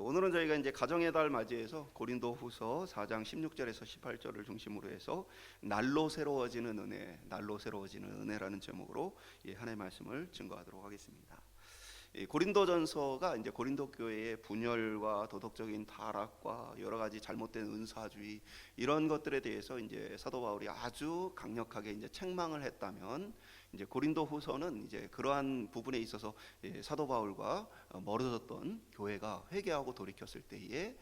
오늘은 저희가 이제 가정의 달 맞이해서 고린도후서 4장 16절에서 18절을 중심으로 해서 날로 새로워지는 은혜, 날로 새로워지는 은혜라는 제목으로 하나님의 말씀을 증거하도록 하겠습니다. 고린도전서가 이제 고린도 교회의 분열과 도덕적인 타락과 여러 가지 잘못된 은사주의 이런 것들에 대해서 이제 사도 바울이 아주 강력하게 이제 책망을 했다면, 이제 고린도후서는 이제 그러한 부분에 있어서 사도 바울과 멀어졌던 교회가 회개하고 돌이켰을 때에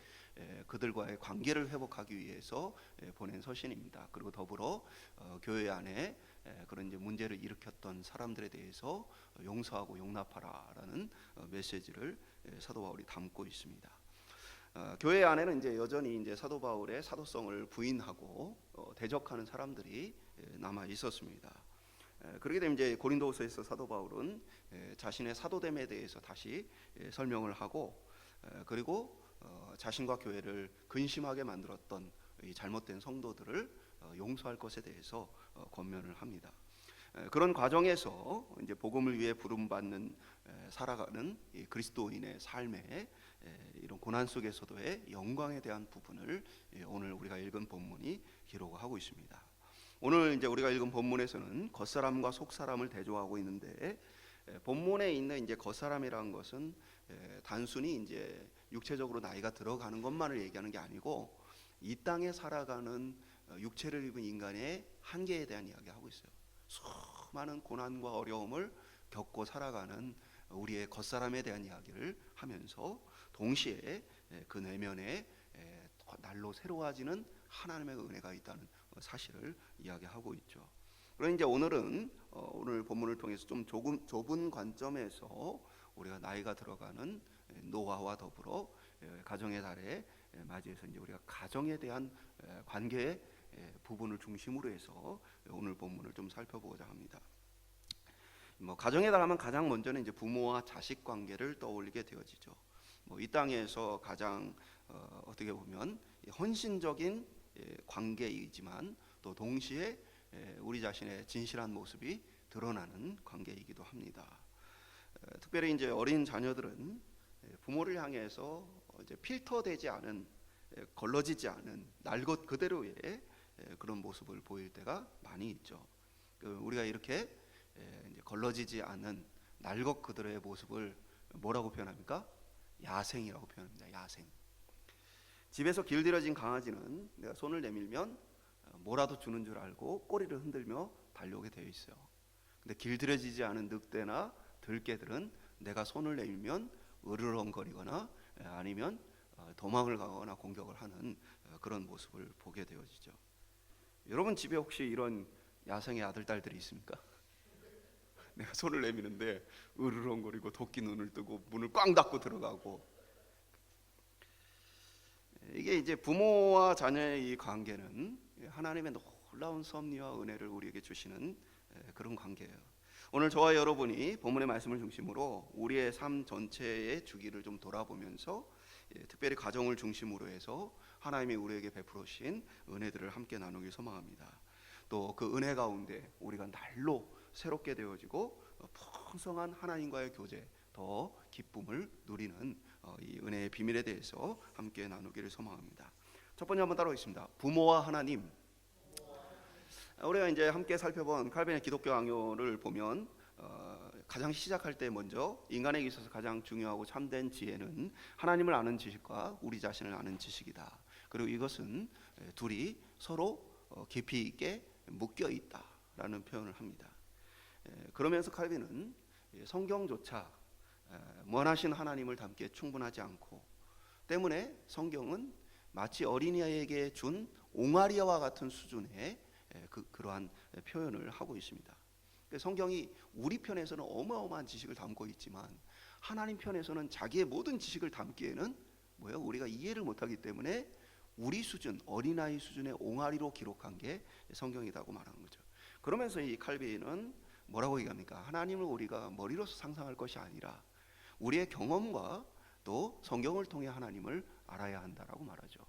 그들과의 관계를 회복하기 위해서 보낸 서신입니다. 그리고 더불어 교회 안에 그런 이제 문제를 일으켰던 사람들에 대해서 용서하고 용납하라라는 메시지를 사도 바울이 담고 있습니다. 교회 안에는 이제 여전히 이제 사도 바울의 사도성을 부인하고 대적하는 사람들이 남아 있었습니다. 그렇게 되면 이제 고린도후서에서 사도 바울은 자신의 사도됨에 대해서 다시 설명을 하고, 그리고 자신과 교회를 근심하게 만들었던 이 잘못된 성도들을 용서할 것에 대해서 권면을 합니다. 그런 과정에서 이제 복음을 위해 부름받는 살아가는 이 그리스도인의 삶의 이런 고난 속에서도의 영광에 대한 부분을 오늘 우리가 읽은 본문이 기록하고 있습니다. 오늘 이제 우리가 읽은 본문에서는 겉사람과 속사람을 대조하고 있는데, 본문에 있는 이제 겉사람이라는 것은 단순히 이제 육체적으로 나이가 들어가는 것만을 얘기하는 게 아니고, 이 땅에 살아가는 육체를 입은 인간의 한계에 대한 이야기하고 있어요. 수많은 고난과 어려움을 겪고 살아가는 우리의 겉사람에 대한 이야기를 하면서, 동시에 그 내면에 날로 새로워지는 하나님의 은혜가 있다는 사실을 이야기하고 있죠. 그러나 이제 오늘은 오늘 본문을 통해서 좀 좁은 관점에서 우리가 나이가 들어가는 노아와 더불어 가정의 달에 맞이해서 이제 우리가 가정에 대한 관계의 부분을 중심으로 해서 오늘 본문을 좀 살펴보고자 합니다. 가정에 달하면 가장 먼저는 이제 부모와 자식 관계를 떠올리게 되어지죠. 이 땅에서 가장 어떻게 보면 헌신적인 관계이지만 또 동시에 우리 자신의 진실한 모습이 드러나는 관계이기도 합니다. 특별히 이제 어린 자녀들은 부모를 향해서 이제 필터되지 않은, 걸러지지 않은 날 것 그대로의 그런 모습을 보일 때가 많이 있죠. 우리가 이렇게 이제 걸러지지 않은 날 것 그대로의 모습을 뭐라고 표현합니까? 야생이라고 표현합니다. 야생. 집에서 길들여진 강아지는 내가 손을 내밀면 뭐라도 주는 줄 알고 꼬리를 흔들며 달려오게 되어 있어요. 근데 길들여지지 않은 늑대나 들개들은 내가 손을 내밀면 으르렁거리거나 아니면 도망을 가거나 공격을 하는 그런 모습을 보게 되어지죠. 여러분 집에 혹시 이런 야생의 아들, 딸들이 있습니까? 내가 손을 내미는데 으르렁거리고 도끼 눈을 뜨고 문을 꽝 닫고 들어가고. 이게 이제 부모와 자녀의 이 관계는 하나님의 놀라운 섭리와 은혜를 우리에게 주시는 그런 관계예요. 오늘 저와 여러분이 본문의 말씀을 중심으로 우리의 삶 전체의 주기를 좀 돌아보면서 특별히 가정을 중심으로 해서 하나님이 우리에게 베풀으신 은혜들을 함께 나누길 소망합니다. 또 그 은혜 가운데 우리가 날로 새롭게 되어지고 풍성한 하나님과의 교제, 더 기쁨을 누리는 이 은혜의 비밀에 대해서 함께 나누기를 소망합니다. 첫 번째 한번 따라오겠습니다. 부모와 하나님. 우리가 이제 함께 살펴본 칼빈의 기독교 강요를 보면 가장 시작할 때 먼저 인간에게 있어서 가장 중요하고 참된 지혜는 하나님을 아는 지식과 우리 자신을 아는 지식이다. 그리고 이것은 둘이 서로 깊이 있게 묶여 있다라는 표현을 합니다. 그러면서 칼빈은 성경조차 원하신 하나님을 담기에 충분하지 않고 때문에 성경은 마치 어린이에게 준 옹알이와 같은 수준의 그러한 표현을 하고 있습니다. 성경이 우리 편에서는 어마어마한 지식을 담고 있지만 하나님 편에서는 자기의 모든 지식을 담기에는 우리가 이해를 못하기 때문에 우리 수준, 어린아이 수준의 옹알이로 기록한 게 성경이라고 말하는 거죠. 그러면서 이 칼빈은 뭐라고 얘기합니까? 하나님을 우리가 머리로서 상상할 것이 아니라 우리의 경험과 또 성경을 통해 하나님을 알아야 한다라고 말하죠.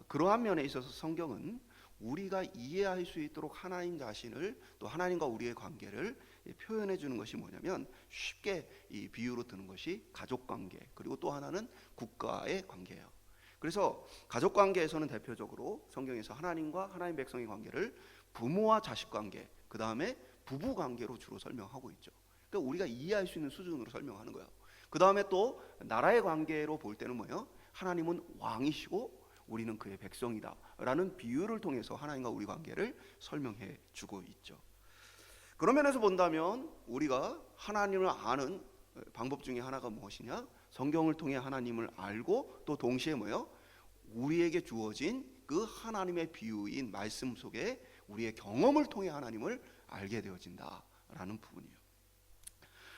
그러한 면에 있어서 성경은 우리가 이해할 수 있도록 하나님 자신을, 또 하나님과 우리의 관계를 표현해 주는 것이 뭐냐면 쉽게 이 비유로 드는 것이 가족 관계, 그리고 또 하나는 국가의 관계예요. 그래서 가족 관계에서는 대표적으로 성경에서 하나님과 하나님 백성의 관계를 부모와 자식 관계, 그 다음에 부부 관계로 주로 설명하고 있죠. 그러니까 우리가 이해할 수 있는 수준으로 설명하는 거예요. 그 다음에 또 나라의 관계로 볼 때는 뭐예요? 하나님은 왕이시고 우리는 그의 백성이다 라는 비유를 통해서 하나님과 우리 관계를 설명해 주고 있죠. 그런 면에서 본다면 우리가 하나님을 아는 방법 중에 하나가 무엇이냐? 성경을 통해 하나님을 알고 또 동시에 뭐예요? 우리에게 주어진 그 하나님의 비유인 말씀 속에 우리의 경험을 통해 하나님을 알게 되어진다라는 부분이에요.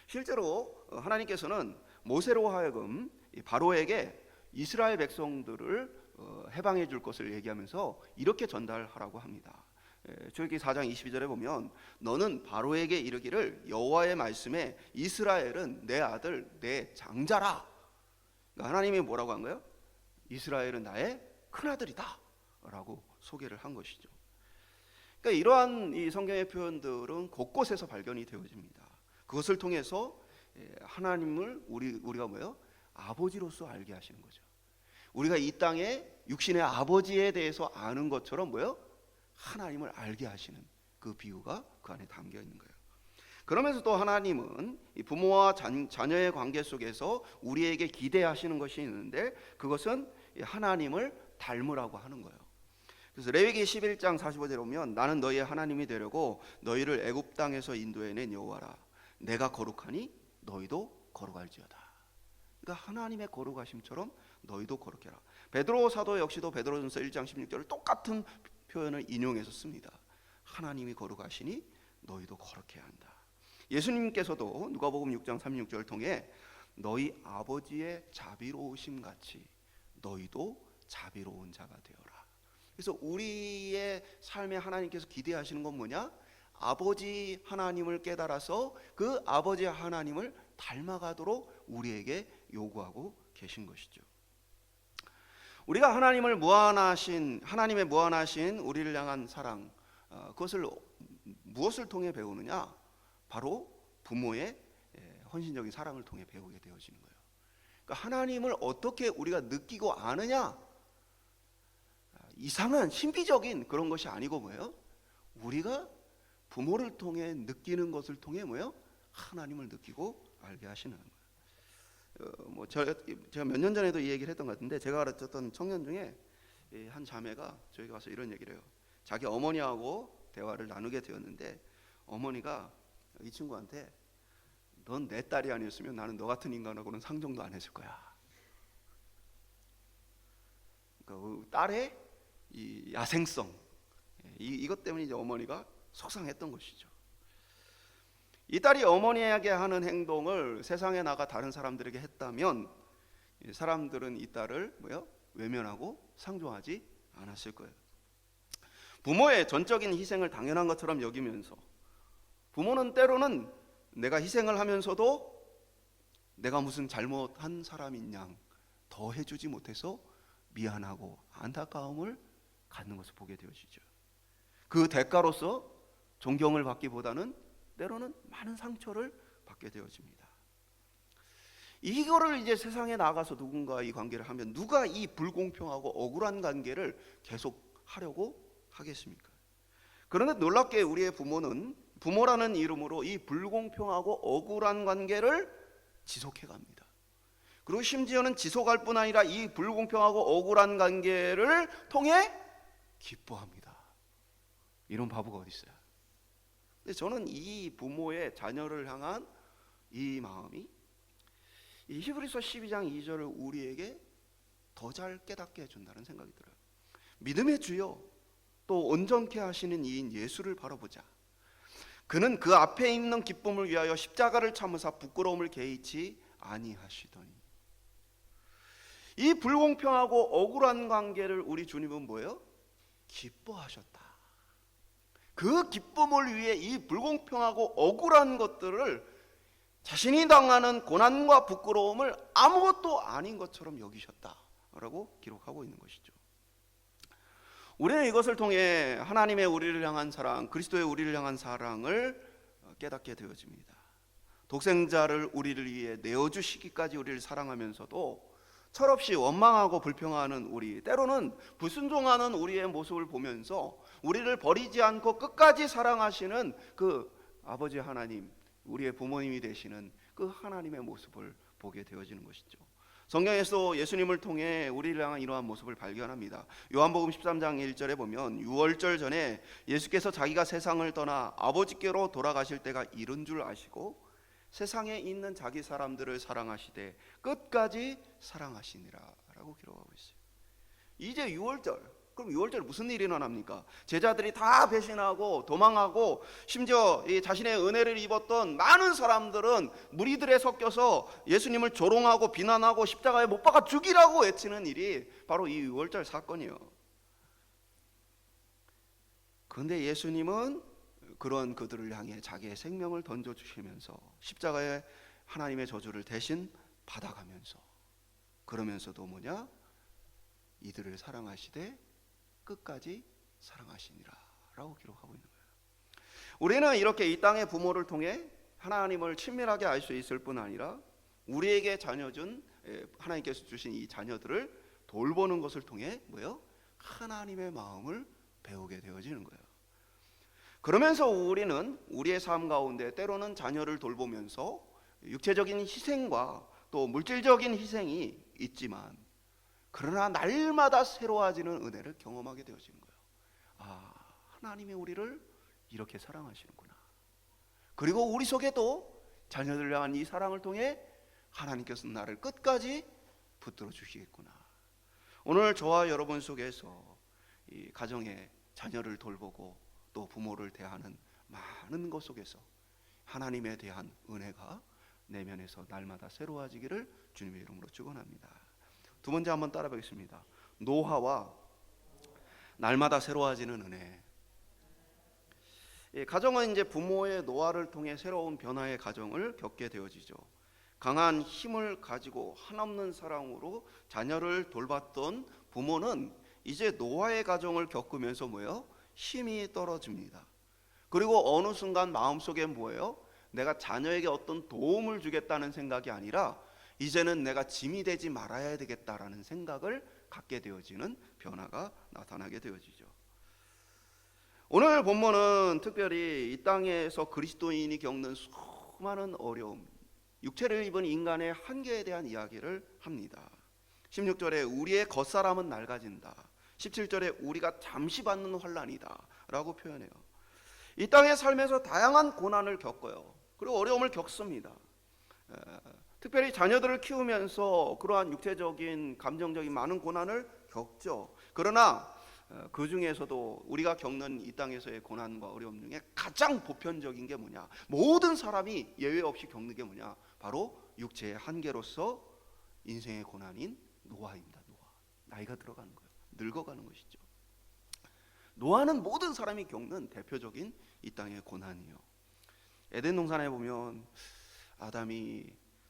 실제로 하나님께서는 모세로 하여금 바로에게 이스라엘 백성들을 해방해 줄 것을 얘기하면서 이렇게 전달하라고 합니다. 출애굽기 4장 22절에 보면 너는 바로에게 이르기를 여호와의 말씀에 이스라엘은 내 아들 내 장자라. 그러니까 하나님이 뭐라고 한 거예요? 이스라엘은 나의 큰아들이다 라고 소개를 한 것이죠. 그러니까 이러한 이 성경의 표현들은 곳곳에서 발견이 되어집니다. 그것을 통해서 하나님을 우리가 뭐예요? 아버지로서 알게 하시는 거죠. 우리가 이 땅에 육신의 아버지에 대해서 아는 것처럼 뭐예요? 하나님을 알게 하시는 그 비유가 그 안에 담겨 있는 거예요. 그러면서 또 하나님은 이 부모와 자녀의 관계 속에서 우리에게 기대하시는 것이 있는데 그것은 하나님을 닮으라고 하는 거예요. 그래서 레위기 11장 45절에 보면 나는 너희의 하나님이 되려고 너희를 애굽 땅에서 인도해낸 여호와라. 내가 거룩하니 너희도 거룩할지어다. 그러니까 하나님의 거룩하심처럼 너희도 거룩해라. 베드로 사도 역시도 베드로전서 1장 16절을 똑같은 표현을 인용해서 씁니다. 하나님이 거룩하시니 너희도 거룩해야 한다. 예수님께서도 누가복음 6장 36절을 통해 너희 아버지의 자비로우심 같이 너희도 자비로운 자가 되어라. 그래서 우리의 삶에 하나님께서 기대하시는 건 뭐냐? 아버지 하나님을 깨달아서 그 아버지 하나님을 닮아가도록 우리에게 요구하고 계신 것이죠. 우리가 하나님의 무한하신 우리를 향한 사랑, 그것을 무엇을 통해 배우느냐? 바로 부모의 헌신적인 사랑을 통해 배우게 되어지는 거예요. 그러니까 하나님을 어떻게 우리가 느끼고 아느냐? 이상한 신비적인 그런 것이 아니고 뭐예요? 우리가 부모를 통해 느끼는 것을 통해 뭐예요? 하나님을 느끼고 알게 하시는 거예요. 제가 몇 년 전에도 이 얘기를 했던 것 같은데 제가 가르쳤던 청년 중에 한 자매가 저에게 와서 이런 얘기를 해요. 자기 어머니하고 대화를 나누게 되었는데 어머니가 이 친구한테 넌 내 딸이 아니었으면 나는 너 같은 인간하고는 상종도 안 했을 거야. 그러니까 딸의 이 야생성, 이것 때문에 이제 어머니가 속상했던 것이죠. 이 딸이 어머니에게 하는 행동을 세상에 나가 다른 사람들에게 했다면 사람들은 이 딸을 외면하고 상종하지 않았을 거예요. 부모의 전적인 희생을 당연한 것처럼 여기면서 부모는 때로는 내가 희생을 하면서도 내가 무슨 잘못한 사람인 양 더 해주지 못해서 미안하고 안타까움을 갖는 것을 보게 되어지죠. 그 대가로서 존경을 받기보다는 때로는 많은 상처를 받게 되어집니다. 이거를 이제 세상에 나가서 누군가 이 관계를 하면 누가 이 불공평하고 억울한 관계를 계속 하려고 하겠습니까? 그런데 놀랍게 우리의 부모는 부모라는 이름으로 이 불공평하고 억울한 관계를 지속해 갑니다. 그리고 심지어는 지속할 뿐 아니라 이 불공평하고 억울한 관계를 통해 기뻐합니다. 이런 바보가 어디 있어요? 근데 저는 이 부모의 자녀를 향한 이 마음이 이 히브리서 12장 2절을 우리에게 더 잘 깨닫게 해준다는 생각이 들어요. 믿음의 주여 또 온전케 하시는 이인 예수를 바라보자. 그는 그 앞에 있는 기쁨을 위하여 십자가를 참으사 부끄러움을 개의치 아니하시더니. 이 불공평하고 억울한 관계를 우리 주님은 뭐예요? 기뻐하셨다. 그 기쁨을 위해 이 불공평하고 억울한 것들을 자신이 당하는 고난과 부끄러움을 아무것도 아닌 것처럼 여기셨다라고 기록하고 있는 것이죠. 우리는 이것을 통해 하나님의 우리를 향한 사랑, 그리스도의 우리를 향한 사랑을 깨닫게 되어집니다. 독생자를 우리를 위해 내어주시기까지 우리를 사랑하면서도 철없이 원망하고 불평하는 우리, 때로는 불순종하는 우리의 모습을 보면서 우리를 버리지 않고 끝까지 사랑하시는 그 아버지 하나님, 우리의 부모님이 되시는 그 하나님의 모습을 보게 되어지는 것이죠. 성경에서 예수님을 통해 우리를 향한 이러한 모습을 발견합니다. 요한복음 13장 1절에 보면 유월절 전에 예수께서 자기가 세상을 떠나 아버지께로 돌아가실 때가 이른 줄 아시고 세상에 있는 자기 사람들을 사랑하시되 끝까지 사랑하시니라 라고 기록하고 있어요. 이제 6월절, 그럼 6월절에 무슨 일이 일어납니까? 제자들이 다 배신하고 도망하고 심지어 자신의 은혜를 입었던 많은 사람들은 무리들에 섞여서 예수님을 조롱하고 비난하고 십자가에 못 박아 죽이라고 외치는 일이 바로 이 6월절 사건이에요. 그런데 예수님은 그런 그들을 향해 자기의 생명을 던져주시면서 십자가에 하나님의 저주를 대신 받아가면서, 그러면서도 뭐냐? 이들을 사랑하시되 끝까지 사랑하시니라 라고 기록하고 있는 거예요. 우리는 이렇게 이 땅의 부모를 통해 하나님을 친밀하게 알 수 있을 뿐 아니라 우리에게 하나님께서 주신 이 자녀들을 돌보는 것을 통해 뭐예요? 하나님의 마음을 배우게 되어지는 거예요. 그러면서 우리는 우리의 삶 가운데 때로는 자녀를 돌보면서 육체적인 희생과 또 물질적인 희생이 있지만, 그러나 날마다 새로워지는 은혜를 경험하게 되어지는 거예요. 아, 하나님이 우리를 이렇게 사랑하시는구나. 그리고 우리 속에도 자녀들을 향한 이 사랑을 통해 하나님께서 나를 끝까지 붙들어 주시겠구나. 오늘 저와 여러분 속에서 이 가정에 자녀를 돌보고 또 부모를 대하는 많은 것 속에서 하나님에 대한 은혜가 내면에서 날마다 새로워지기를 주님의 이름으로 축원합니다. 두 번째 한번 따라 보겠습니다. 노화와 날마다 새로워지는 은혜. 가정은 이제 부모의 노화를 통해 새로운 변화의 과정을 겪게 되어지죠. 강한 힘을 가지고 한없는 사랑으로 자녀를 돌봤던 부모는 이제 노화의 과정을 겪으면서 뭐예요? 힘이 떨어집니다. 그리고 어느 순간 마음속에 뭐예요? 내가 자녀에게 어떤 도움을 주겠다는 생각이 아니라 이제는 내가 짐이 되지 말아야 되겠다라는 생각을 갖게 되어지는 변화가 나타나게 되어지죠. 오늘 본문은 특별히 이 땅에서 그리스도인이 겪는 수많은 어려움, 육체를 입은 인간의 한계에 대한 이야기를 합니다. 16절에 우리의 겉사람은 낡아진다, 17절에 우리가 잠시 받는 환난이다 라고 표현해요. 이 땅의 삶에서 다양한 고난을 겪어요. 그리고 어려움을 겪습니다. 특별히 자녀들을 키우면서 그러한 육체적인 감정적인 많은 고난을 겪죠. 그러나 그 중에서도 우리가 겪는 이 땅에서의 고난과 어려움 중에 가장 보편적인 게 뭐냐? 모든 사람이 예외 없이 겪는 게 뭐냐? 바로 육체의 한계로서 인생의 고난인 노화입니다. 노화. 나이가 들어가는 거예요. 늙어가는 것이죠. 노화는 모든 사람이 겪는 대표적인 이 땅의 고난이에요. 에덴 동산에 보면 아담이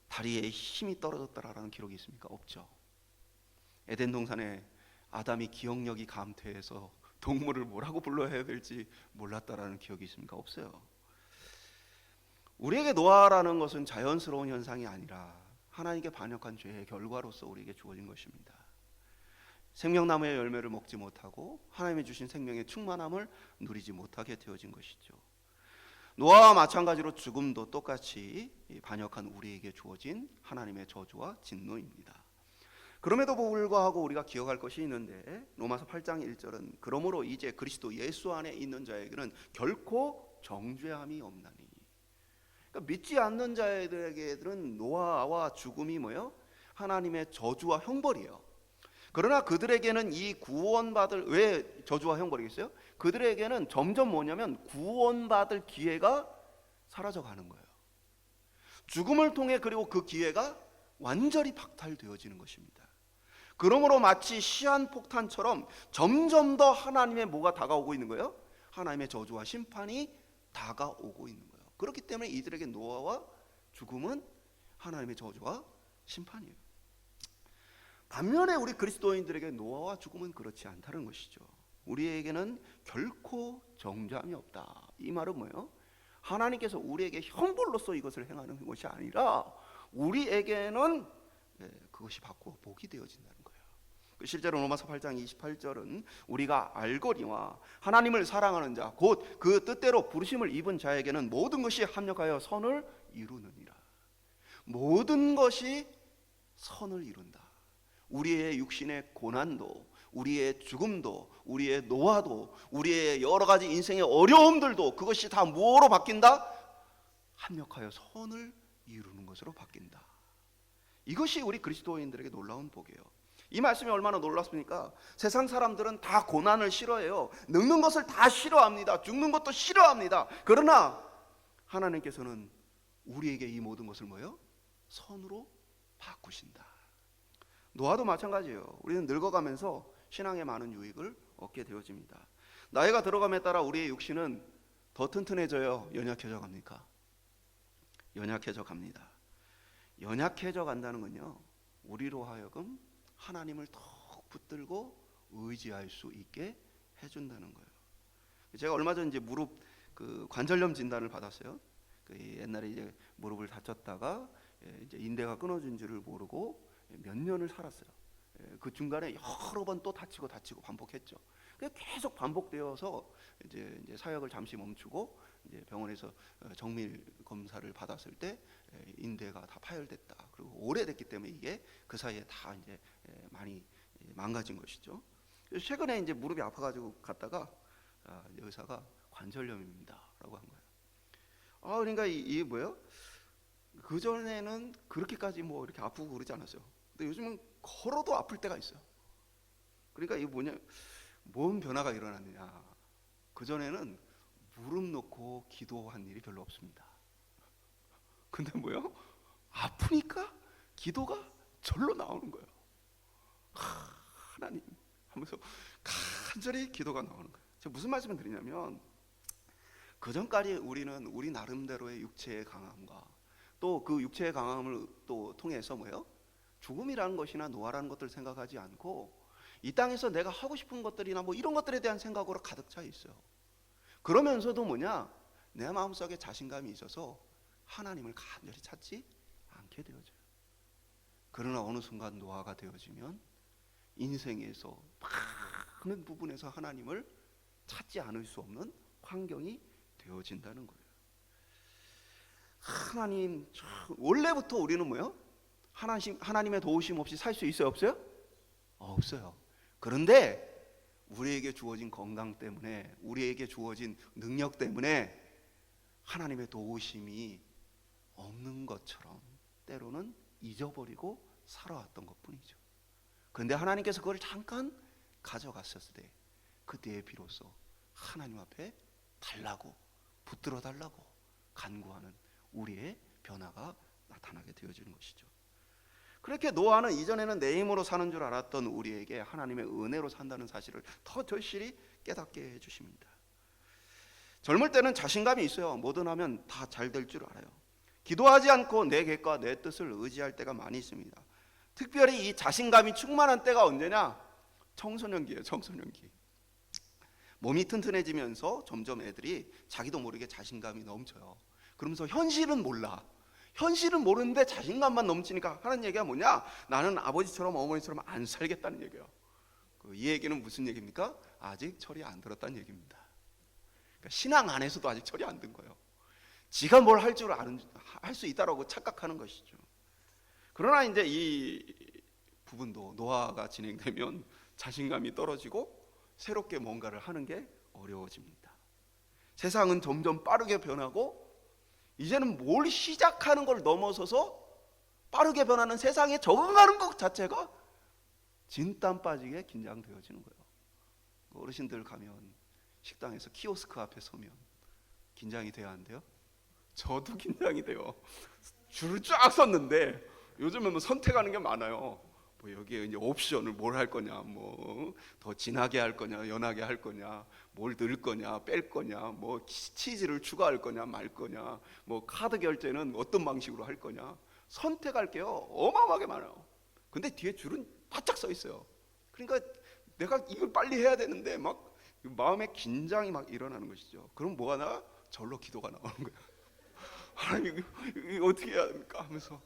다리에 힘이 떨어졌다라는 기록이 있습니까? 없죠. 에덴 동산에 아담이 기억력이 감퇴해서 동물을 뭐라고 불러야 될지 몰랐다라는 기억이 있습니까? 없어요. 우리에게 노화라는 것은 자연스러운 현상이 아니라 하나님께 반역한 죄의 결과로서 우리에게 주어진 것입니다. 생명나무의 열매를 먹지 못하고 하나님이 주신 생명의 충만함을 누리지 못하게 되어진 것이죠. 노아와 마찬가지로 죽음도 똑같이 반역한 우리에게 주어진 하나님의 저주와 진노입니다. 그럼에도 불구하고 우리가 기억할 것이 있는데, 로마서 8장 1절은 그러므로 이제 그리스도 예수 안에 있는 자에게는 결코 정죄함이 없나니. 그러니까 믿지 않는 자들에게는 노아와 죽음이 뭐예요? 하나님의 저주와 형벌이에요. 그러나 그들에게는 이 구원받을, 왜 저주와 형벌이겠어요? 그들에게는 점점 뭐냐면 구원받을 기회가 사라져가는 거예요. 죽음을 통해 그리고 그 기회가 완전히 박탈되어지는 것입니다. 그러므로 마치 시한폭탄처럼 점점 더 하나님의 뭐가 다가오고 있는 거예요? 하나님의 저주와 심판이 다가오고 있는 거예요. 그렇기 때문에 이들에게 노아와 죽음은 하나님의 저주와 심판이에요. 반면에 우리 그리스도인들에게 노아와 죽음은 그렇지 않다는 것이죠. 우리에게는 결코 정죄함이 없다. 이 말은 뭐예요? 하나님께서 우리에게 형벌로서 이것을 행하는 것이 아니라 우리에게는 그것이 바꾸어 복이 되어진다는 거예요. 실제로 로마서 8장 28절은 우리가 알거니와 하나님을 사랑하는 자 곧 그 뜻대로 부르심을 입은 자에게는 모든 것이 합력하여 선을 이루느니라. 모든 것이 선을 이룬다. 우리의 육신의 고난도, 우리의 죽음도, 우리의 노화도, 우리의 여러 가지 인생의 어려움들도 그것이 다 무엇으로 바뀐다? 합력하여 선을 이루는 것으로 바뀐다. 이것이 우리 그리스도인들에게 놀라운 복이에요. 이 말씀이 얼마나 놀랍습니까? 세상 사람들은 다 고난을 싫어해요. 늙는 것을 다 싫어합니다. 죽는 것도 싫어합니다. 그러나 하나님께서는 우리에게 이 모든 것을 뭐예요? 선으로 바꾸신다. 노아도 마찬가지예요. 우리는 늙어가면서 신앙에 많은 유익을 얻게 되어집니다. 나이가 들어감에 따라 우리의 육신은 더 튼튼해져요? 연약해져 갑니까? 연약해져 갑니다. 연약해져 간다는 건요, 우리로 하여금 하나님을 더욱 붙들고 의지할 수 있게 해준다는 거예요. 제가 얼마 전 이제 무릎 관절염 진단을 받았어요. 옛날에 이제 무릎을 다쳤다가 이제 인대가 끊어진 줄을 모르고 몇 년을 살았어요. 그 중간에 여러 번 또 다치고 반복했죠. 계속 반복되어서 이제 사역을 잠시 멈추고 이제 병원에서 정밀 검사를 받았을 때 인대가 다 파열됐다. 그리고 오래됐기 때문에 이게 그 사이에 다 이제 많이 망가진 것이죠. 최근에 이제 무릎이 아파가지고 갔다가 의사가 관절염입니다라고 한 거예요. 그러니까 이게 뭐예요? 그 전에는 그렇게까지 뭐 이렇게 아프고 그러지 않았어요. 근데 요즘은 걸어도 아플 때가 있어요. 그러니까 이게 뭔 변화가 일어났느냐? 그 전에는 무릎 놓고 기도한 일이 별로 없습니다. 근데 뭐요? 아프니까 기도가 절로 나오는 거예요. 하나님 하면서 간절히 기도가 나오는 거예요. 제가 무슨 말씀을 드리냐면, 그 전까지 우리는 우리 나름대로의 육체의 강함과 또 그 육체의 강함을 또 통해서 뭐예요? 죽음이라는 것이나 노화라는 것들을 생각하지 않고 이 땅에서 내가 하고 싶은 것들이나 뭐 이런 것들에 대한 생각으로 가득 차 있어요. 그러면서도 내 마음속에 자신감이 있어서 하나님을 간절히 찾지 않게 되어져요. 그러나 어느 순간 노화가 되어지면 인생에서 많은 부분에서 하나님을 찾지 않을 수 없는 환경이 되어진다는 거예요. 하나님, 원래부터 우리는 뭐예요? 하나님의 도우심 없이 살 수 있어요, 없어요? 없어요. 그런데 우리에게 주어진 건강 때문에, 우리에게 주어진 능력 때문에 하나님의 도우심이 없는 것처럼 때로는 잊어버리고 살아왔던 것뿐이죠. 그런데 하나님께서 그걸 잠깐 가져갔었을 때, 그때에 비로소 하나님 앞에 달라고, 붙들어 달라고 간구하는 우리의 변화가 나타나게 되어지는 것이죠. 그렇게 노아는 이전에는 내 힘으로 사는 줄 알았던 우리에게 하나님의 은혜로 산다는 사실을 더 절실히 깨닫게 해주십니다. 젊을 때는 자신감이 있어요. 뭐든 하면 다 잘 될 줄 알아요. 기도하지 않고 내 계획과 내 뜻을 의지할 때가 많이 있습니다. 특별히 이 자신감이 충만한 때가 언제냐? 청소년기예요. 청소년기. 몸이 튼튼해지면서 점점 애들이 자기도 모르게 자신감이 넘쳐요. 그러면서 현실은 몰라. 현실은 모르는데 자신감만 넘치니까 하는 얘기가 뭐냐? 나는 아버지처럼 어머니처럼 안 살겠다는 얘기예요. 이 얘기는 무슨 얘기입니까? 아직 철이 안 들었다는 얘기입니다. 그러니까 신앙 안에서도 아직 철이 안 든 거예요. 지가 뭘 할 줄 아는, 할 수 있다라고 착각하는 것이죠. 그러나 이제 이 부분도 노화가 진행되면 자신감이 떨어지고 새롭게 뭔가를 하는 게 어려워집니다. 세상은 점점 빠르게 변하고 이제는 뭘 시작하는 걸 넘어서서 빠르게 변하는 세상에 적응하는 것 자체가 진땀 빠지게 긴장되어지는 거예요. 어르신들 가면 식당에서 키오스크 앞에 서면 긴장이 돼야 한대요. 저도 긴장이 돼요. 줄을 쫙 섰는데 요즘은 선택하는 게 많아요. 여기에 이제 옵션을 뭘 할 거냐, 더 진하게 할 거냐, 연하게 할 거냐, 뭘 넣을 거냐, 뺄 거냐, 치즈를 추가할 거냐, 말 거냐, 카드 결제는 어떤 방식으로 할 거냐, 선택할 게요 어마어마하게 많아요. 근데 뒤에 줄은 바짝 서 있어요. 그러니까 내가 이걸 빨리 해야 되는데 마음에 긴장이 일어나는 것이죠. 그럼 뭐가 나? 절로 기도가 나오는 거예요. 하나님 이거 어떻게 해야 합니까 하면서,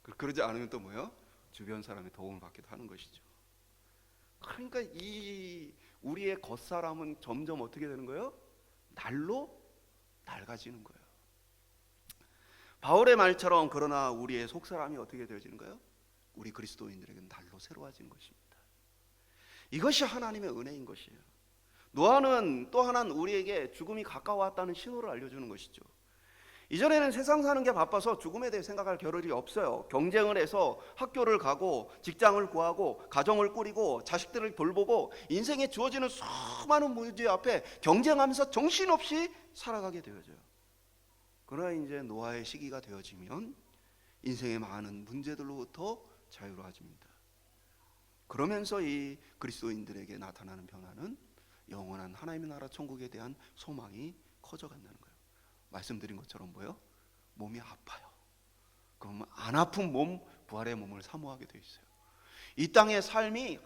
그러지 않으면 또 뭐예요? 주변 사람의 도움을 받기도 하는 것이죠. 그러니까 이 우리의 겉사람은 점점 어떻게 되는 거예요? 날로 낡아지는 거예요. 바울의 말처럼 그러나 우리의 속사람이 어떻게 되어지는 거예요? 우리 그리스도인들에게는 날로 새로워지는 것입니다. 이것이 하나님의 은혜인 것이에요. 노아는 또 하나는 우리에게 죽음이 가까워왔다는 신호를 알려주는 것이죠. 이전에는 세상 사는 게 바빠서 죽음에 대해 생각할 겨를이 없어요. 경쟁을 해서 학교를 가고 직장을 구하고 가정을 꾸리고 자식들을 돌보고 인생에 주어지는 수많은 문제 앞에 경쟁하면서 정신없이 살아가게 되어져요. 그러나 이제 노아의 시기가 되어지면 인생의 많은 문제들로부터 자유로워집니다. 그러면서 이 그리스도인들에게 나타나는 변화는 영원한 하나님의 나라 천국에 대한 소망이 커져간다는 거예요. 말씀드린 것처럼 뭐예요? 몸이 아파요. 그러면 안 아픈 몸, 부활의 몸을 사모하게 돼 있어요. 이 땅의 삶이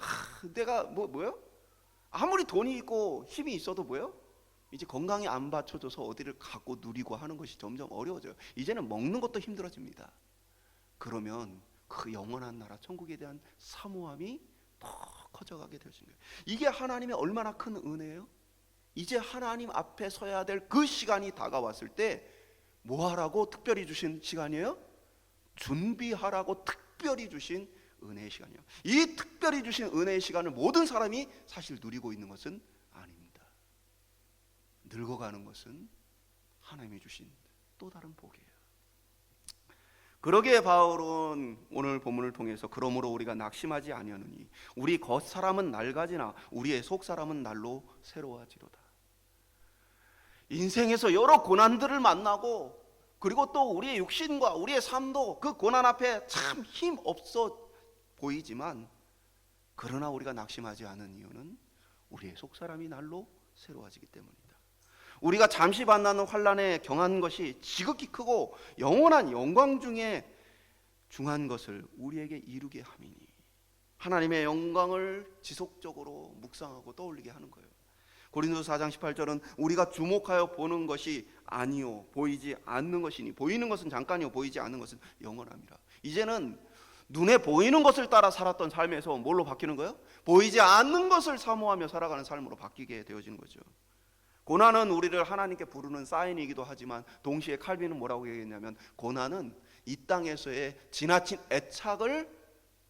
내가 뭐예요? 아무리 돈이 있고 힘이 있어도 뭐예요? 이제 건강이 안 받쳐줘서 어디를 가고 누리고 하는 것이 점점 어려워져요. 이제는 먹는 것도 힘들어집니다. 그러면 그 영원한 나라 천국에 대한 사모함이 더 커져가게 되어진 거예요. 이게 하나님의 얼마나 큰 은혜예요? 이제 하나님 앞에 서야 될 그 시간이 다가왔을 때 뭐 하라고 특별히 주신 시간이에요? 준비하라고 특별히 주신 은혜의 시간이에요. 이 특별히 주신 은혜의 시간을 모든 사람이 사실 누리고 있는 것은 아닙니다. 늙어가는 것은 하나님이 주신 또 다른 복이에요. 그러기에 바울은 오늘 본문을 통해서 그러므로 우리가 낙심하지 아니하느니 우리 겉사람은 낡아지나 우리의 속사람은 날로 새로워지로다. 인생에서 여러 고난들을 만나고 그리고 또 우리의 육신과 우리의 삶도 그 고난 앞에 참 힘없어 보이지만 그러나 우리가 낙심하지 않은 이유는 우리의 속사람이 날로 새로워지기 때문이다. 우리가 잠시 만나는 환난에 경한 것이 지극히 크고 영원한 영광 중에 중한 것을 우리에게 이루게 함이니 하나님의 영광을 지속적으로 묵상하고 떠올리게 하는 거예요. 고린도서 4장 18절은 우리가 주목하여 보는 것이 아니요 보이지 않는 것이니 보이는 것은 잠깐이요 보이지 않는 것은 영원함이라. 이제는 눈에 보이는 것을 따라 살았던 삶에서 뭘로 바뀌는 거예요? 보이지 않는 것을 사모하며 살아가는 삶으로 바뀌게 되어지는 거죠. 고난은 우리를 하나님께 부르는 사인이기도 하지만 동시에 칼빈은 뭐라고 얘기했냐면 고난은 이 땅에서의 지나친 애착을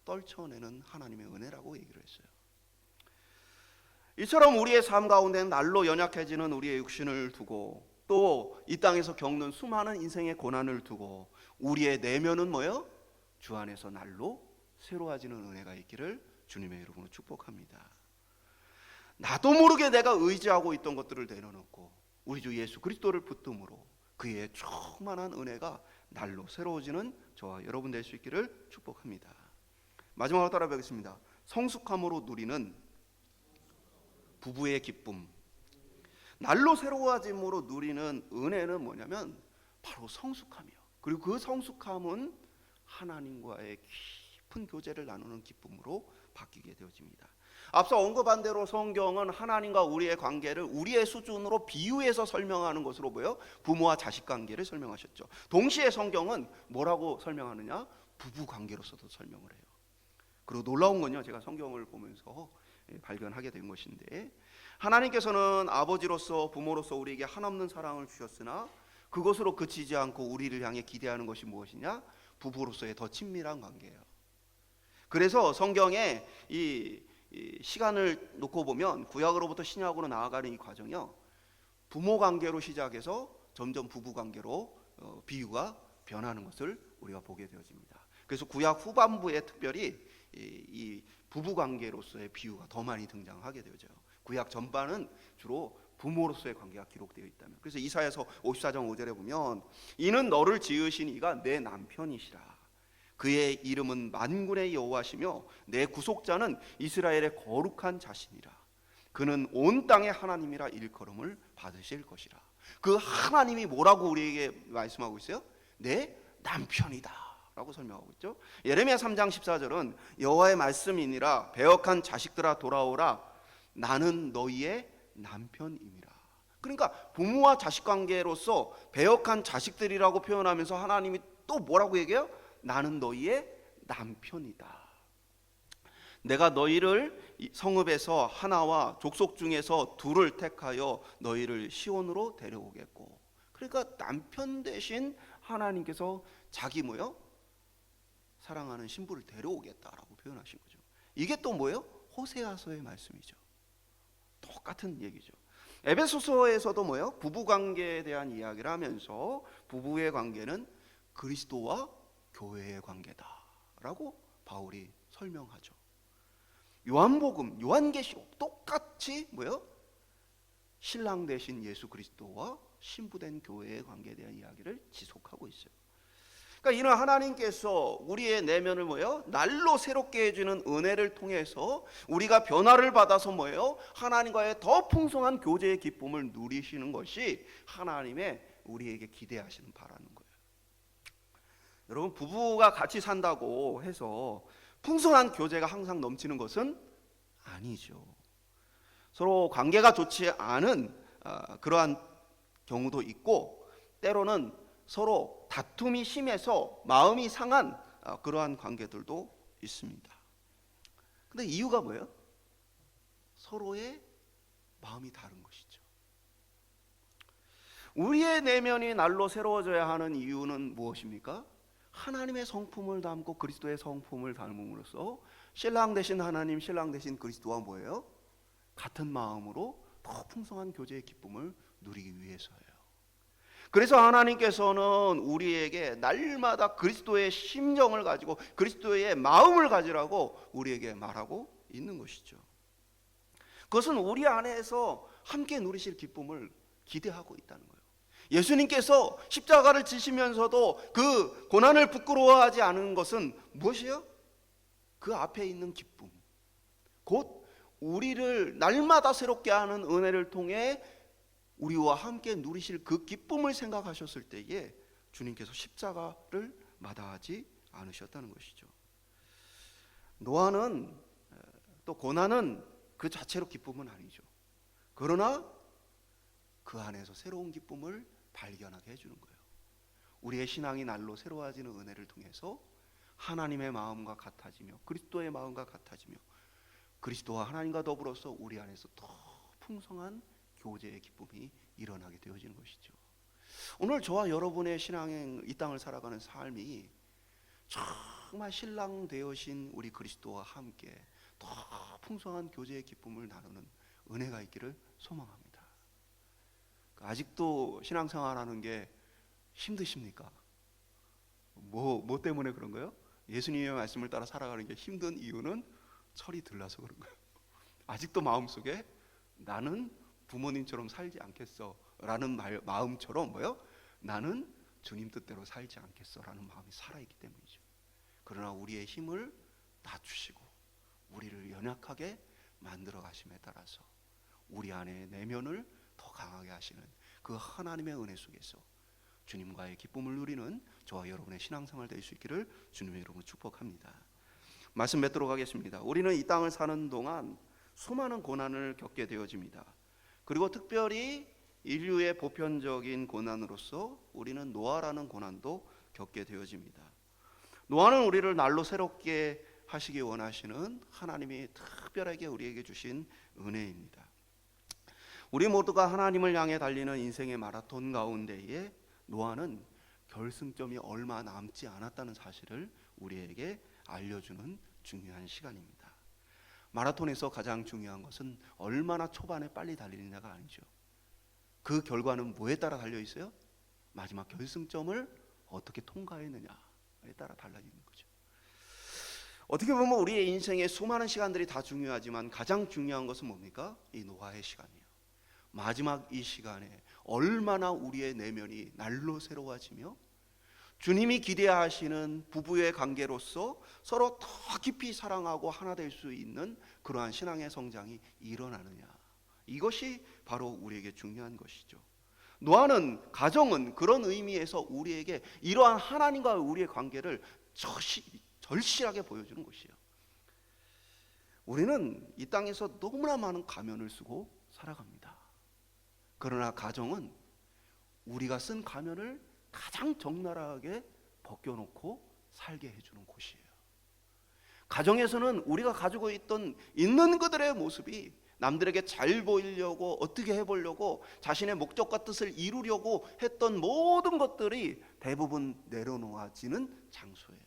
떨쳐내는 하나님의 은혜라고 얘기를 했어요. 이처럼 우리의 삶 가운데는 날로 연약해지는 우리의 육신을 두고 또 이 땅에서 겪는 수많은 인생의 고난을 두고 우리의 내면은 뭐예요? 주 안에서 날로 새로워지는 은혜가 있기를 주님의 이름으로 축복합니다. 나도 모르게 내가 의지하고 있던 것들을 내려놓고 우리 주 예수 그리스도를 붙듦으로 그의 충만한 은혜가 날로 새로워지는 저와 여러분 될 수 있기를 축복합니다. 마지막으로 따라 뵙겠습니다. 성숙함으로 누리는 부부의 기쁨. 날로 새로워짐으로 누리는 은혜는 뭐냐면 바로 성숙함이요. 그리고 그 성숙함은 하나님과의 깊은 교제를 나누는 기쁨으로 바뀌게 되어집니다. 앞서 언급한 대로 성경은 하나님과 우리의 관계를 우리의 수준으로 비유해서 설명하는 것으로 보여 부모와 자식 관계를 설명하셨죠. 동시에 성경은 뭐라고 설명하느냐? 부부 관계로서도 설명을 해요. 그리고 놀라운 건요, 제가 성경을 보면서 발견하게 된 것인데 하나님께서는 아버지로서 부모로서 우리에게 한없는 사랑을 주셨으나 그것으로 그치지 않고 우리를 향해 기대하는 것이 무엇이냐? 부부로서의 더 친밀한 관계예요. 그래서 성경에 이 시간을 놓고 보면 구약으로부터 신약으로 나아가는 이 과정이요, 부모 관계로 시작해서 점점 부부 관계로 비유가 변하는 것을 우리가 보게 되어집니다. 그래서 구약 후반부에 특별히 이 부부 관계로서의 비유가 더 많이 등장하게 되어져요. 구약 전반은 주로 부모로서의 관계가 기록되어 있다면, 그래서 이사야서 54장 5절에 보면 이는 너를 지으신 이가 내 남편이시라. 그의 이름은 만군의 여호와시며 내 구속자는 이스라엘의 거룩한 자신이라. 그는 온 땅의 하나님이라 일컬음을 받으실 것이라. 그 하나님이 뭐라고 우리에게 말씀하고 있어요? 내 남편이다 라고 설명하고 있죠. 예레미야 3장 14절은 여호와의 말씀이니라. 배역한 자식들아 돌아오라. 나는 너희의 남편임이라. 그러니까 부모와 자식 관계로서 배역한 자식들이라고 표현하면서 하나님이 또 뭐라고 얘기해요? 나는 너희의 남편이다. 내가 너희를 성읍에서 하나와 족속 중에서 둘을 택하여 너희를 시온으로 데려오겠고. 그러니까 남편 대신 하나님께서 자기 뭐요? 사랑하는 신부를 데려오겠다라고 표현하신 거죠. 이게 또 뭐예요? 호세아서의 말씀이죠. 똑같은 얘기죠. 에베소서에서도 뭐예요? 부부 관계에 대한 이야기를 하면서 부부의 관계는 그리스도와 교회의 관계다라고 바울이 설명하죠. 요한복음, 요한계시록 똑같이 뭐예요? 신랑 되신 예수 그리스도와 신부된 교회의 관계에 대한 이야기를 지속하고 있어요. 그러니까 이는 하나님께서 우리의 내면을 뭐예요? 날로 새롭게 해주는 은혜를 통해서 우리가 변화를 받아서 뭐예요? 하나님과의 더 풍성한 교제의 기쁨을 누리시는 것이 하나님의 우리에게 기대하시는 바라는 거예요. 여러분, 부부가 같이 산다고 해서 풍성한 교제가 항상 넘치는 것은 아니죠. 서로 관계가 좋지 않은 그러한 경우도 있고, 때로는 서로 다툼이 심해서 마음이 상한 그러한 관계들도 있습니다. 근데 이유가 뭐예요? 서로의 마음이 다른 것이죠. 우리의 내면이 날로 새로워져야 하는 이유는 무엇입니까? 하나님의 성품을 담고 그리스도의 성품을 담음으로써 신랑 되신 하나님, 신랑 되신 그리스도와 뭐예요? 같은 마음으로 더 풍성한 교제의 기쁨을 누리기 위해서예요. 그래서 하나님께서는 우리에게 날마다 그리스도의 심정을 가지고 그리스도의 마음을 가지라고 우리에게 말하고 있는 것이죠. 그것은 우리 안에서 함께 누리실 기쁨을 기대하고 있다는 거예요. 예수님께서 십자가를 지시면서도 그 고난을 부끄러워하지 않은 것은 무엇이에요? 그 앞에 있는 기쁨, 곧 우리를 날마다 새롭게 하는 은혜를 통해 우리와 함께 누리실 그 기쁨을 생각하셨을 때에 주님께서 십자가를 마다하지 않으셨다는 것이죠. 노아는 또 고난은 그 자체로 기쁨은 아니죠. 그러나 그 안에서 새로운 기쁨을 발견하게 해주는 거예요. 우리의 신앙이 날로 새로워지는 은혜를 통해서 하나님의 마음과 같아지며 그리스도의 마음과 같아지며 그리스도와 하나님과 더불어서 우리 안에서 더 풍성한 교제의 기쁨이 일어나게 되어지는 것이죠. 오늘 저와 여러분의 신앙의 이 땅을 살아가는 삶이 정말 신랑 되어신 우리 그리스도와 함께 더 풍성한 교제의 기쁨을 나누는 은혜가 있기를 소망합니다. 아직도 신앙생활하는 게 힘드십니까? 뭐 때문에 그런 거예요? 예수님의 말씀을 따라 살아가는 게 힘든 이유는 철이 들라서 그런 거예요. 아직도 마음속에 나는 부모님처럼 살지 않겠어 라는 마음처럼 뭐요? 나는 주님 뜻대로 살지 않겠어 라는 마음이 살아있기 때문이죠. 그러나 우리의 힘을 낮추시고 우리를 연약하게 만들어 가심에 따라서 우리 안에 내면을 더 강하게 하시는 그 하나님의 은혜 속에서 주님과의 기쁨을 누리는 저와 여러분의 신앙생활 될 수 있기를 주님의 이름으로 축복합니다. 말씀 맺도록 하겠습니다. 우리는 이 땅을 사는 동안 수많은 고난을 겪게 되어집니다. 그리고 특별히 인류의 보편적인 고난으로서 우리는 노아라는 고난도 겪게 되어집니다. 노아는 우리를 날로 새롭게 하시기 원하시는 하나님이 특별하게 우리에게 주신 은혜입니다. 우리 모두가 하나님을 향해 달리는 인생의 마라톤 가운데에 노아는 결승점이 얼마 남지 않았다는 사실을 우리에게 알려주는 중요한 시간입니다. 마라톤에서 가장 중요한 것은 얼마나 초반에 빨리 달리느냐가 아니죠. 그 결과는 뭐에 따라 달려 있어요? 마지막 결승점을 어떻게 통과했느냐에 따라 달라지는 거죠. 어떻게 보면 우리의 인생의 수많은 시간들이 다 중요하지만 가장 중요한 것은 뭡니까? 이 노아의 시간이에요. 마지막 이 시간에 얼마나 우리의 내면이 날로 새로워지며 주님이 기대하시는 부부의 관계로서 서로 더 깊이 사랑하고 하나 될 수 있는 그러한 신앙의 성장이 일어나느냐, 이것이 바로 우리에게 중요한 것이죠. 노아는, 가정은 그런 의미에서 우리에게 이러한 하나님과 우리의 관계를 절실하게 보여주는 것이에요. 우리는 이 땅에서 너무나 많은 가면을 쓰고 살아갑니다. 그러나 가정은 우리가 쓴 가면을 가장 적나라하게 벗겨놓고 살게 해주는 곳이에요. 가정에서는 우리가 가지고 있는 그들의 모습이 남들에게 잘 보이려고, 어떻게 해보려고, 자신의 목적과 뜻을 이루려고 했던 모든 것들이 대부분 내려놓아지는 장소예요.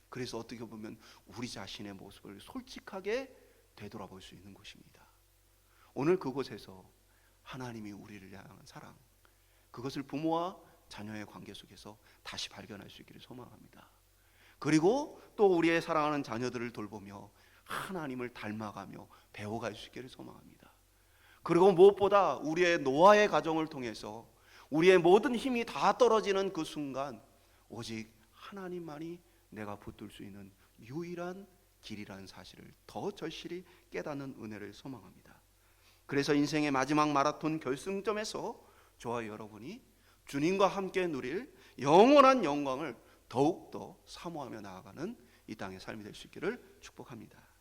그래서 어떻게 보면 우리 자신의 모습을 솔직하게 되돌아볼 수 있는 곳입니다. 오늘 그곳에서 하나님이 우리를 향한 사랑, 그것을 부모와 자녀의 관계 속에서 다시 발견할 수 있기를 소망합니다. 그리고 또 우리의 사랑하는 자녀들을 돌보며 하나님을 닮아가며 배워갈 수 있기를 소망합니다. 그리고 무엇보다 우리의 노아의 가정을 통해서 우리의 모든 힘이 다 떨어지는 그 순간 오직 하나님만이 내가 붙들 수 있는 유일한 길이라는 사실을 더 절실히 깨닫는 은혜를 소망합니다. 그래서 인생의 마지막 마라톤 결승점에서 저와 여러분이 주님과 함께 누릴 영원한 영광을 더욱더 사모하며 나아가는 이 땅의 삶이 될 수 있기를 축복합니다.